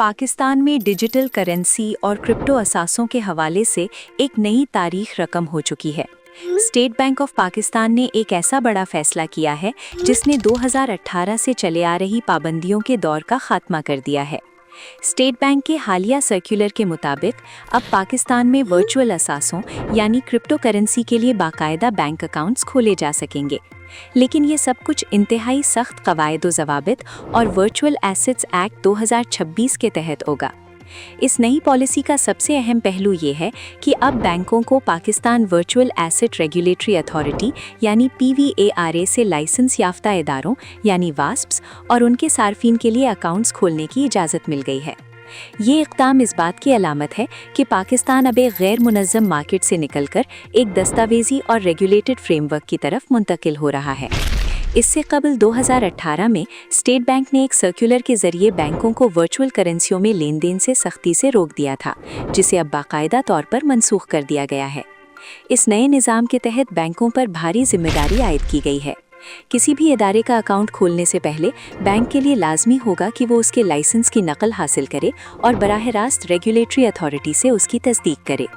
पाकिस्तान में digital currency और crypto असासों के हवाले से एक नई तारीख रकम हो चुकी है। स्टेट बैंक ऑफ पाकिस्तान ने एक ऐसा बड़ा फैसला किया है जिसने 2018 से चले आ रही पाबंदियों के दौर का खात्मा कर दिया है। स्टेट बैंक के हालिया सर्कुलर के मुताबिक अब पाकिस्तान में वर्चुअल असासों यानी क्रिप्टो करेंसी के लिए बाकायदा बैंक अकाउंट्स खोले जा सकेंगे, लेकिन ये सब कुछ इंतहाई सख्त कवायद व ज़वाबित और वर्चुअल एसेट्स एक्ट 2026 के तहत होगा। इस नई पॉलिसी का सबसे अहम पहलू ये है कि अब बैंकों को Pakistan virtual asset regulatory authority यानी PVARA से लाइसेंस याफ्ता इदारों यानी वास्प्स और उनके सार्फिन के लिए अकाउंट्स खोलने की इजाज़त मिल गई है। ये इक़दाम इस बात की अलामत है कि पाकिस्तान अब एक गैर मुनज़्ज़म मार्केट से निकलकर एक दस्तावेज़ी और रेगुलेटेड फ्रेमवर्क की तरफ मुंतकिल हो रहा है। इससे कबल 2018 में स्टेट बैंक ने एक सर्कुलर के ज़रिए बैंकों को वर्चुअल करेंसियों में लेन देन से सख्ती से रोक दिया था, जिसे अब बाकायदा तौर पर मनसूख कर दिया गया है। इस नए निज़ाम के तहत बैंकों पर भारी जिम्मेदारी आयद की गई है। किसी भी इदारे का अकाउंट खोलने से पहले बैंक के लिए लाजमी होगा कि वो उसके लाइसेंस की नकल हासिल करे और बराह रास्त रेगुलेटरी अथॉरिटी से उसकी तस्दीक करे।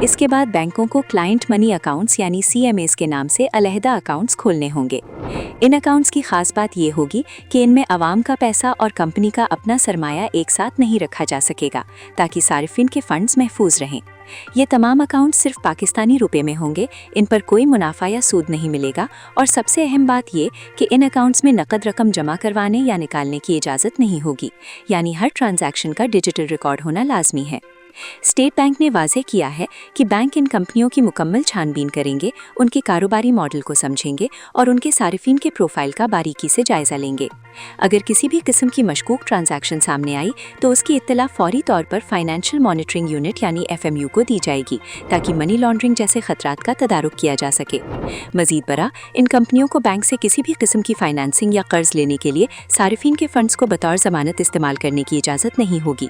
इसके बाद बैंकों को क्लाइंट मनी अकाउंट्स यानी CMAs के नाम से अलहदा अकाउंट्स खोलने होंगे। इन अकाउंट्स की खास बात ये होगी कि इनमें अवाम का पैसा और कंपनी का अपना सरमाया एक साथ नहीं रखा जा सकेगा, ताकि सारिफिन के फंड्स महफूज रहें। ये तमाम अकाउंट्स सिर्फ पाकिस्तानी रुपए में होंगे, इन पर कोई मुनाफा या सूद नहीं मिलेगा, और सबसे अहम बात ये कि इन अकाउंट्स में नकद रकम जमा करवाने या निकालने की इजाज़त नहीं होगी, यानी हर ट्रांजैक्शन का डिजिटल रिकॉर्ड होना लाजमी है। स्टेट बैंक ने वाज़ेह किया है कि बैंक इन कंपनियों की मुकम्मल छानबीन करेंगे, उनके कारोबारी मॉडल को समझेंगे और उनके सारिफिन के प्रोफाइल का बारीकी से जायज़ा लेंगे। अगर किसी भी किस्म की मशकूक ट्रांजैक्शन सामने आई तो उसकी इत्तला फौरी तौर पर फाइनेंशियल मॉनिटरिंग यूनिट यानी FMU को दी जाएगी, ताकि मनी लॉन्ड्रिंग जैसे खतरात का तदारुक किया जा सके। मज़ीद बरा, इन कंपनियों को बैंक से किसी भी किस्म की फाइनेंसिंग या कर्ज लेने के लिए सारिफिन के फंड्स को बतौर ज़मानत इस्तेमाल करने की इजाज़त नहीं होगी।